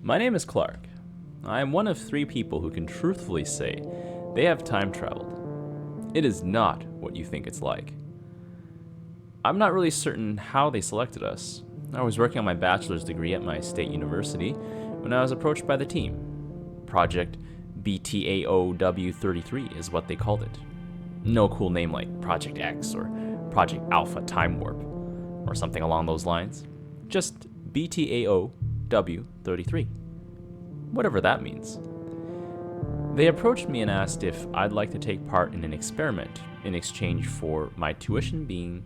My name is Clark. I am one of 3 people who can truthfully say they have time traveled. It is not what you think it's like. I'm not really certain how they selected us. I was working on my bachelor's degree at my state university when I was approached by the team. Project BTAOW33 is what they called it. No cool name like Project X or Project Alpha Time Warp or something along those lines. Just BTAOW33. Whatever that means. They approached me and asked if I'd like to take part in an experiment in exchange for my tuition being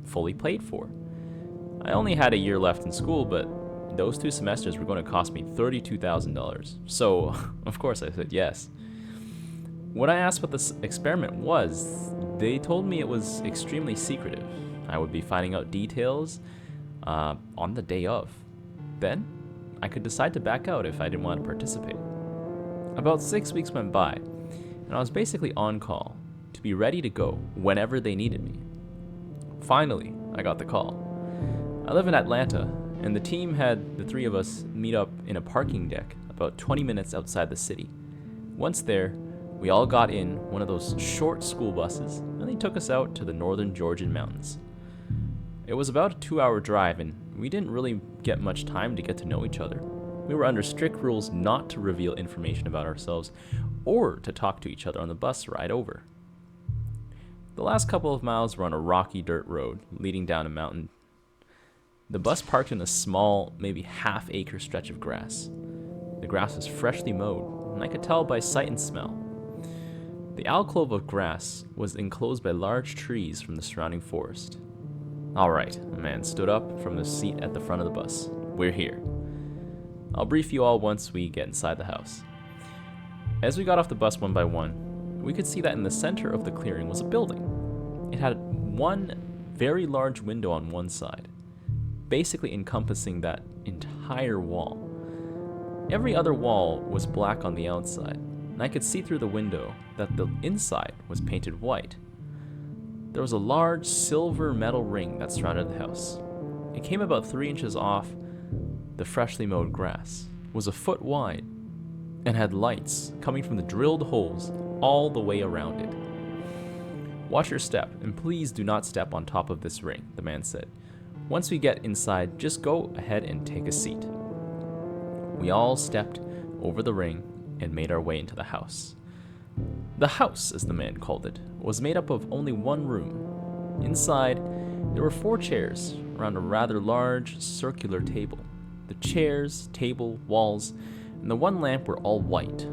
fully paid for. I only had a year left in school, but those 2 semesters were going to cost me $32,000. So, of course, I said yes. When I asked what this experiment was, they told me it was extremely secretive. I would be finding out details on the day of. Then, I could decide to back out if I didn't want to participate. About 6 weeks went by, and I was basically on call to be ready to go whenever they needed me. Finally, I got the call. I live in Atlanta, and the team had the 3 of us meet up in a parking deck about 20 minutes outside the city. Once there, we all got in one of those short school buses, and they took us out to the northern Georgian mountains. It was about a 2-hour drive, and we didn't really get much time to get to know each other. We were under strict rules not to reveal information about ourselves or to talk to each other on the bus ride over. The last couple of miles were on a rocky dirt road leading down a mountain. The bus parked in a small, maybe half-acre stretch of grass. The grass was freshly mowed, and I could tell by sight and smell. The alcove of grass was enclosed by large trees from the surrounding forest. All right, a man stood up from the seat at the front of the bus. We're here. I'll brief you all once we get inside the house. As we got off the bus one by one, we could see that in the center of the clearing was a building. It had one very large window on one side, basically encompassing that entire wall. Every other wall was black on the outside, and I could see through the window that the inside was painted white. There was a large silver metal ring that surrounded the house. It came about 3 inches off the freshly mowed grass, was a foot wide, and had lights coming from the drilled holes all the way around it. Watch your step, and please do not step on top of this ring, the man said. Once we get inside, just go ahead and take a seat. We all stepped over the ring and made our way into the house. The house, as the man called it, was made up of only one room. Inside, there were 4 chairs around a rather large circular table. The chairs, table, walls, and the one lamp were all white.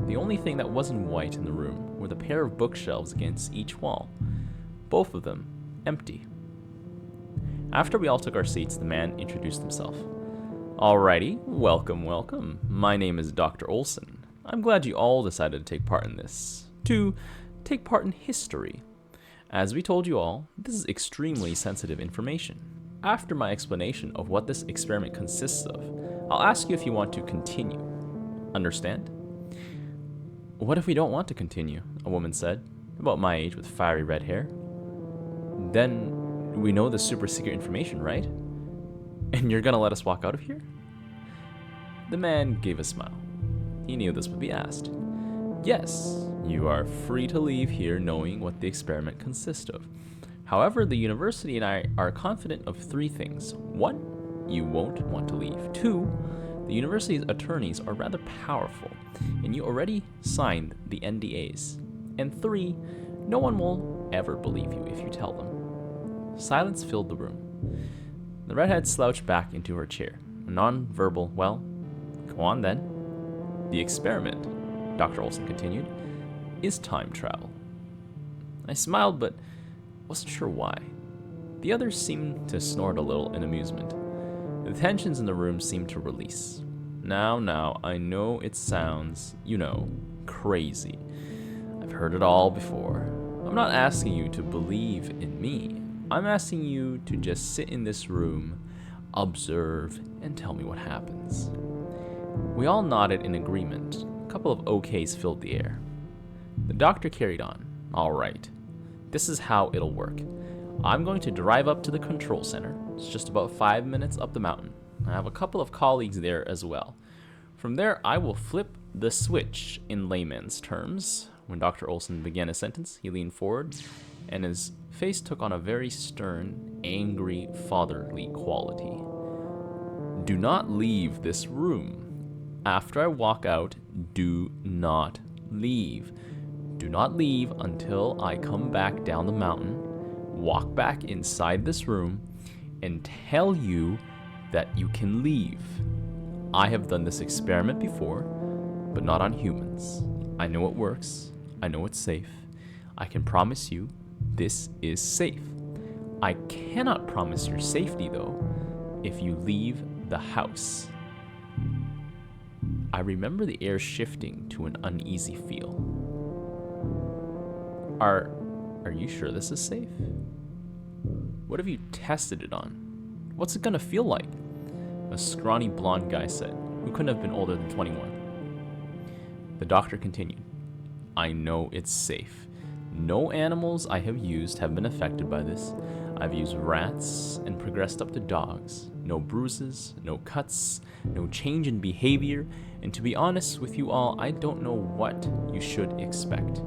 The only thing that wasn't white in the room were the pair of bookshelves against each wall, both of them empty. After we all took our seats, the man introduced himself. Alrighty, welcome. My name is Dr. Olson. I'm glad you all decided to take part in this. To take part in history. As we told you all, this is extremely sensitive information. After my explanation of what this experiment consists of, I'll ask you if you want to continue. Understand? What if we don't want to continue? A woman said, about my age with fiery red hair. Then we know the super secret information, right? And you're gonna let us walk out of here? The man gave a smile. He knew this would be asked. Yes, you are free to leave here knowing what the experiment consists of. However, the university and I are confident of 3 things. 1, you won't want to leave. 2, the university's attorneys are rather powerful, and you already signed the NDAs. And 3, no one will ever believe you if you tell them. Silence filled the room. The redhead slouched back into her chair. A non-verbal, well, go on then. The experiment, Dr. Olson continued, is time travel. I smiled, but wasn't sure why. The others seemed to snort a little in amusement. The tensions in the room seemed to release. Now, I know it sounds, crazy. I've heard it all before. I'm not asking you to believe in me. I'm asking you to just sit in this room, observe, and tell me what happens. We all nodded in agreement. A couple of okays filled the air. The doctor carried on. All right. This is how it'll work. I'm going to drive up to the control center. It's just about 5 minutes up the mountain. I have a couple of colleagues there as well. From there, I will flip the switch in layman's terms. When Dr. Olson began his sentence, he leaned forward, and his face took on a very stern, angry, fatherly quality. Do not leave this room. After I walk out, do not leave. Do not leave until I come back down the mountain, walk back inside this room, and tell you that you can leave. I have done this experiment before, but not on humans. I know it works. I know it's safe. I can promise you this is safe. I cannot promise your safety, though, if you leave the house. I remember the air shifting to an uneasy feel. Are you sure this is safe? What have you tested it on? What's it gonna feel like? A scrawny blonde guy said, who couldn't have been older than 21. The doctor continued, I know it's safe. No animals I have used have been affected by this. I've used rats and progressed up to dogs. No bruises, no cuts, no change in behavior, and to be honest with you all, I don't know what you should expect.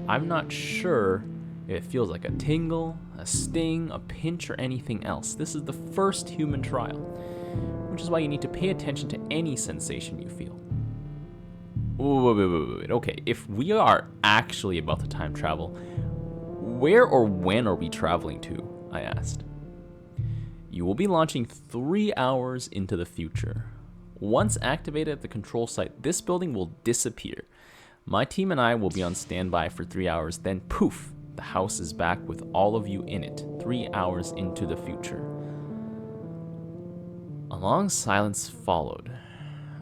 I'm not sure if it feels like a tingle, a sting, a pinch, or anything else. This is the first human trial, which is why you need to pay attention to any sensation you feel. Wait. Okay, if we are actually about to time travel, where or when are we traveling to? I asked. You will be launching 3 hours into the future. Once activated at the control site, this building will disappear. My team and I will be on standby for 3 hours, then poof, the house is back with all of you in it, 3 hours into the future. A long silence followed.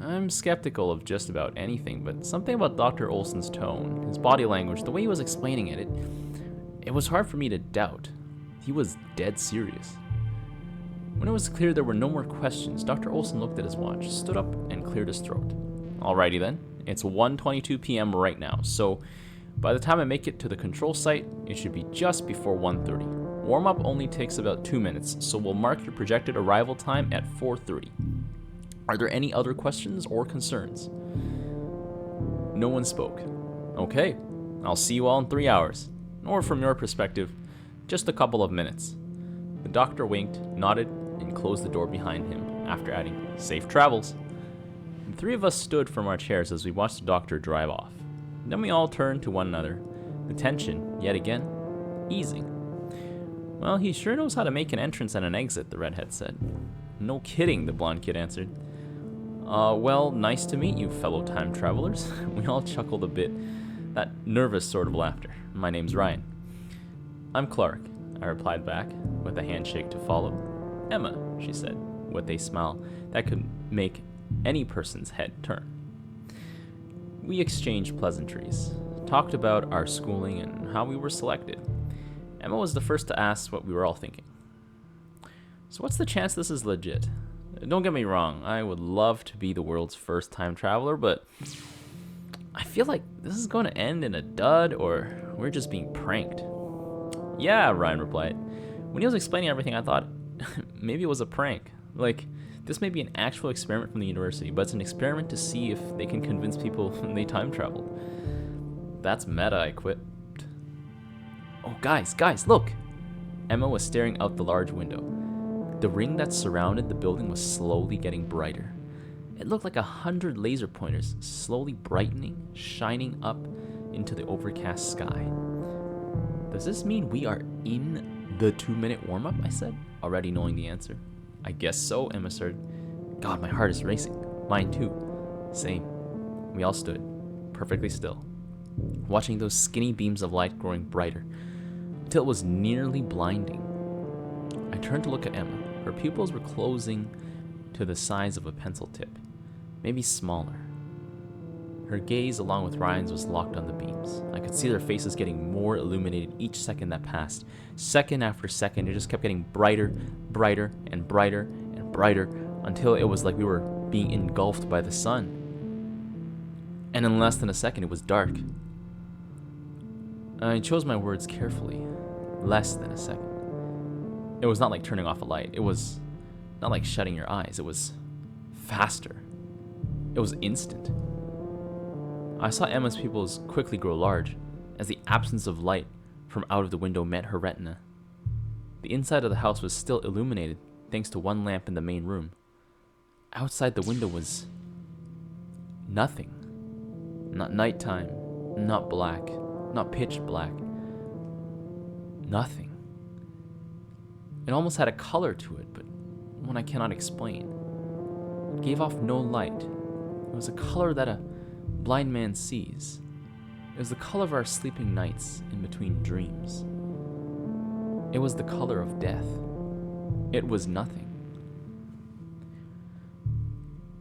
I'm skeptical of just about anything, but something about Dr. Olson's tone, his body language, the way he was explaining it was hard for me to doubt. He was dead serious. When it was clear there were no more questions, Dr. Olson looked at his watch, stood up, and cleared his throat. Alrighty then, it's 1:22 p.m. right now, so by the time I make it to the control site, it should be just before 1:30. Warm-up only takes about 2 minutes, so we'll mark your projected arrival time at 4:30. Are there any other questions or concerns? No one spoke. Okay, I'll see you all in 3 hours. Or from your perspective, just a couple of minutes. The doctor winked, nodded, and closed the door behind him, after adding, safe travels. The three of us stood from our chairs as we watched the doctor drive off. Then we all turned to one another, the tension, yet again, easing. Well, he sure knows how to make an entrance and an exit, the redhead said. No kidding, the blonde kid answered. Well, nice to meet you, fellow time travelers. We all chuckled a bit, that nervous sort of laughter. My name's Ryan. I'm Clark, I replied back, with a handshake to follow. Emma, she said, with a smile that could make any person's head turn. We exchanged pleasantries, talked about our schooling and how we were selected. Emma was the first to ask what we were all thinking. So what's the chance this is legit? Don't get me wrong, I would love to be the world's first time traveler, but I feel like this is going to end in a dud, or we're just being pranked. Yeah, Ryan replied. When he was explaining everything, I thought maybe it was a prank. Like, this may be an actual experiment from the university, but it's an experiment to see if they can convince people they time traveled. That's meta, I quipped. Oh, guys, look! Emma was staring out the large window. The ring that surrounded the building was slowly getting brighter. It looked like 100 laser pointers, slowly brightening, shining up into the overcast sky. Does this mean we are in the 2-minute warm-up? I said, already knowing the answer. I guess so, Emma said. God, my heart is racing. Mine too. Same. We all stood, perfectly still, watching those skinny beams of light growing brighter, until it was nearly blinding. I turned to look at Emma. Her pupils were closing to the size of a pencil tip, maybe smaller. Her gaze, along with Ryan's, was locked on the beams. I could see their faces getting more illuminated each second that passed. Second after second, it just kept getting brighter, brighter, and brighter, and brighter, until it was like we were being engulfed by the sun. And in less than a second, it was dark. I chose my words carefully. Less than a second. It was not like turning off a light. It was not like shutting your eyes. It was faster. It was instant. I saw Emma's pupils quickly grow large as the absence of light from out of the window met her retina. The inside of the house was still illuminated thanks to one lamp in the main room. Outside the window was nothing. Not nighttime, not black, not pitch black. Nothing. It almost had a color to it, but one I cannot explain. It gave off no light. It was a color that a blind man sees. It was the color of our sleeping nights in between dreams. It was the color of death. It was nothing.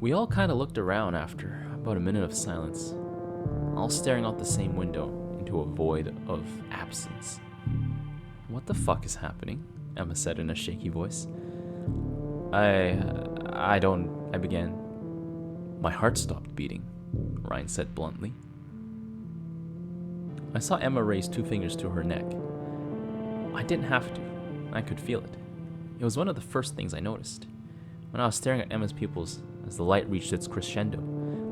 We all kind of looked around after about a minute of silence, all staring out the same window into a void of absence. "What the fuck is happening?" Emma said in a shaky voice. I began. "My heart stopped beating," Ryan said bluntly. I saw Emma raise 2 fingers to her neck. I didn't have to. I could feel it. It was one of the first things I noticed. When I was staring at Emma's pupils as the light reached its crescendo,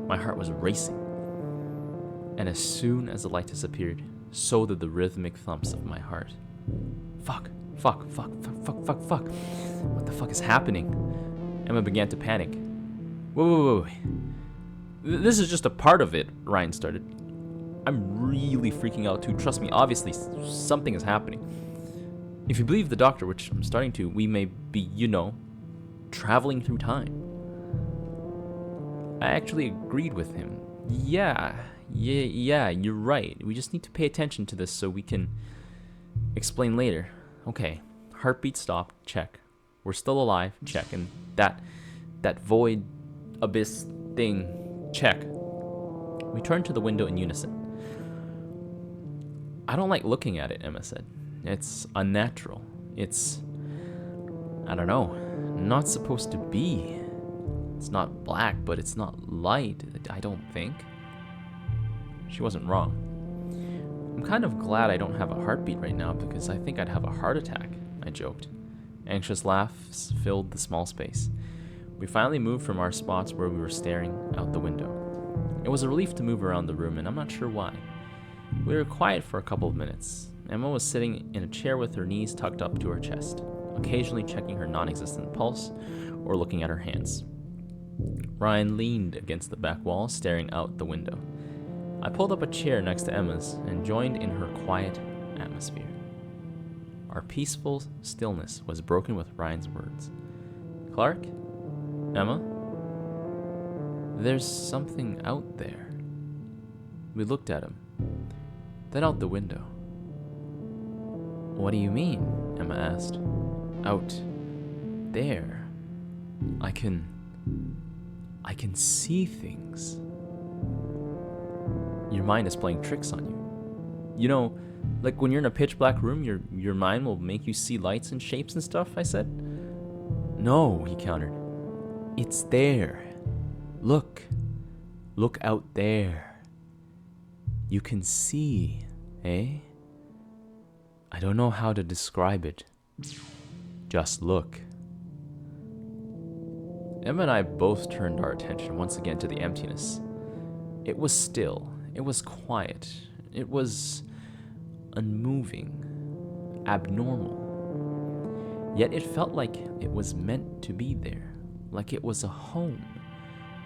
my heart was racing. And as soon as the light disappeared, so did the rhythmic thumps of my heart. Fuck. What the fuck is happening? Emma began to panic. Whoa. This is just a part of it, Ryan started. I'm really freaking out too. Trust me, obviously something is happening. If you believe the doctor, which I'm starting to, we may be, traveling through time. I actually agreed with him. Yeah, you're right. We just need to pay attention to this so we can explain later. Okay, heartbeat stopped, check. We're still alive, check. And that void abyss thing, check. We turned to the window in unison. I don't like looking at it, Emma said. It's unnatural. It's, I don't know, not supposed to be. It's not black, but it's not light, I don't think. She wasn't wrong. I'm kind of glad I don't have a heartbeat right now because I think I'd have a heart attack, I joked. Anxious laughs filled the small space. We finally moved from our spots where we were staring out the window. It was a relief to move around the room, and I'm not sure why. We were quiet for a couple of minutes. Emma was sitting in a chair with her knees tucked up to her chest, occasionally checking her non-existent pulse or looking at her hands. Ryan leaned against the back wall, staring out the window. I pulled up a chair next to Emma's and joined in her quiet atmosphere. Our peaceful stillness was broken with Ryan's words. "Clark? Emma? There's something out there." We looked at him, then out the window. "What do you mean?" Emma asked. "Out there. I can see things." "Your mind is playing tricks on you. You know, like when you're in a pitch black room, your mind will make you see lights and shapes and stuff," I said. "No," he countered. "It's there. Look out there. You can see, eh? I don't know how to describe it. Just look." Emma and I both turned our attention once again to the emptiness. It was still. It was quiet. It was unmoving, abnormal. Yet it felt like it was meant to be there, like it was a home,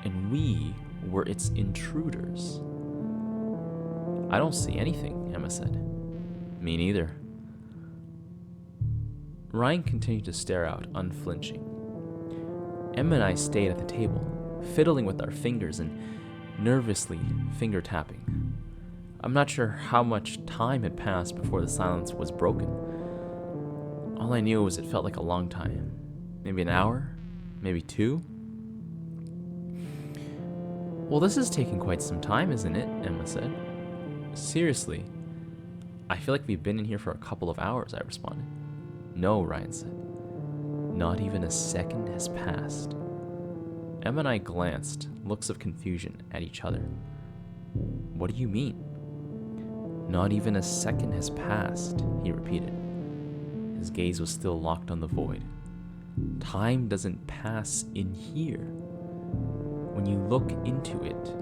and we were its intruders. "I don't see anything," Emma said. "Me neither." Ryan continued to stare out, unflinching. Emma and I stayed at the table, fiddling with our fingers and nervously finger tapping. I'm not sure how much time had passed before the silence was broken. All I knew was it felt like a long time. Maybe an hour? Maybe 2? "Well, this is taking quite some time, isn't it?" Emma said. "Seriously, I feel like we've been in here for a couple of hours," I responded. "No," Ryan said. "Not even a second has passed." Emma and I glanced, looks of confusion, at each other. "What do you mean?" "Not even a second has passed," he repeated. His gaze was still locked on the void. "Time doesn't pass in here." when you look into it,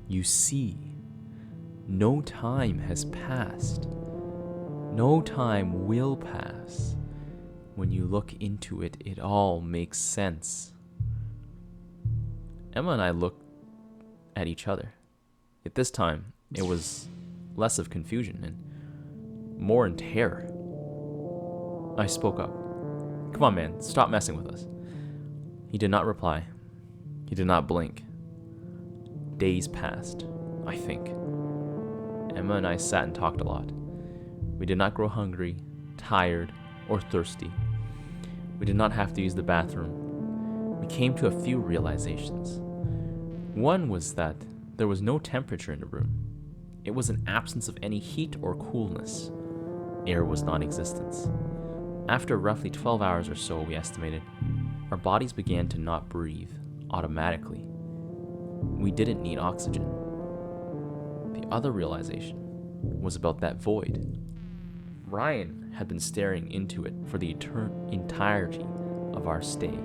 you see no time has passed. No time will pass. When you look into it, it all makes sense. Emma and I looked at each other. At this time, it was less of confusion and more in terror. I spoke up. Come on, man, stop messing with us. He did not reply. He did not blink. Days passed, I think. Emma and I sat and talked a lot. We did not grow hungry, tired, or thirsty. We did not have to use the bathroom. We came to a few realizations. One was that there was no temperature in the room. It was an absence of any heat or coolness. Air was non-existent. After roughly 12 hours or so, we estimated, our bodies began to not breathe automatically. We didn't need oxygen. The other realization was about that void. Ryan had been staring into it for the entirety of our stay,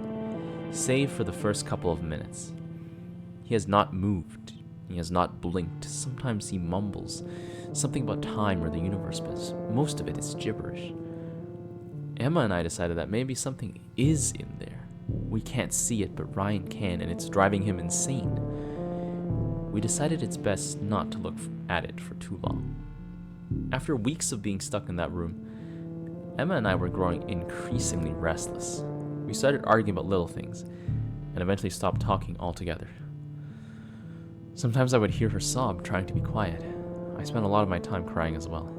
save for the first couple of minutes. He has not moved. He has not blinked. Sometimes he mumbles something about time or the universe, but most of it is gibberish. Emma and I decided that maybe something is in there. We can't see it, but Ryan can, and it's driving him insane. We decided it's best not to look at it for too long. After weeks of being stuck in that room, Emma and I were growing increasingly restless. We started arguing about little things, and eventually stopped talking altogether. Sometimes I would hear her sob, trying to be quiet. I spent a lot of my time crying as well.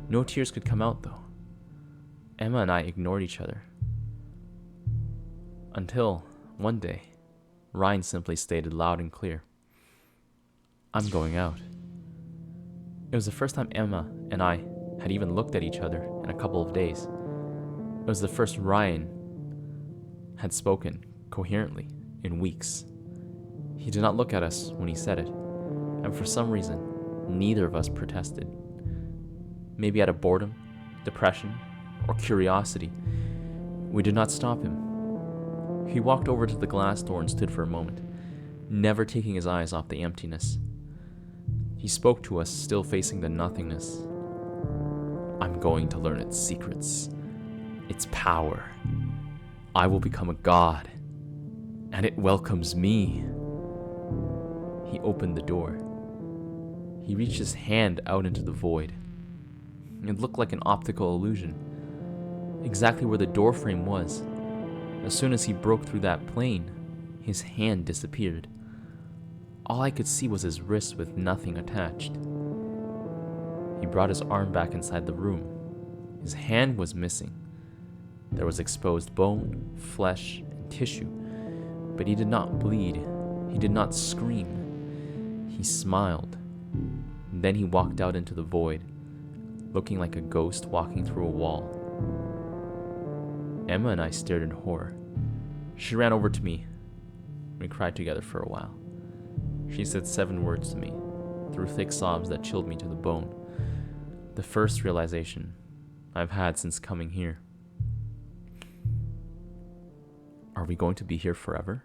No tears could come out, though. Emma and I ignored each other. Until, one day, Ryan simply stated loud and clear, "I'm going out." It was the first time Emma and I had even looked at each other in a couple of days. It was the first Ryan had spoken coherently in weeks. He did not look at us when he said it, and for some reason, neither of us protested. Maybe out of boredom, depression, or curiosity, we did not stop him. He walked over to the glass door and stood for a moment, never taking his eyes off the emptiness. He spoke to us, still facing the nothingness. "I'm going to learn its secrets, its power. I will become a god, and it welcomes me." He opened the door. He reached his hand out into the void. It looked like an optical illusion, exactly where the doorframe was. As soon as he broke through that plane, his hand disappeared. All I could see was his wrist with nothing attached. He brought his arm back inside the room. His hand was missing. There was exposed bone, flesh, and tissue, but he did not bleed. He did not scream. He smiled. Then he walked out into the void, looking like a ghost walking through a wall. Emma and I stared in horror. She ran over to me. We cried together for a while. She said 7 words to me, through thick sobs that chilled me to the bone. The first realization I've had since coming here. Are we going to be here forever?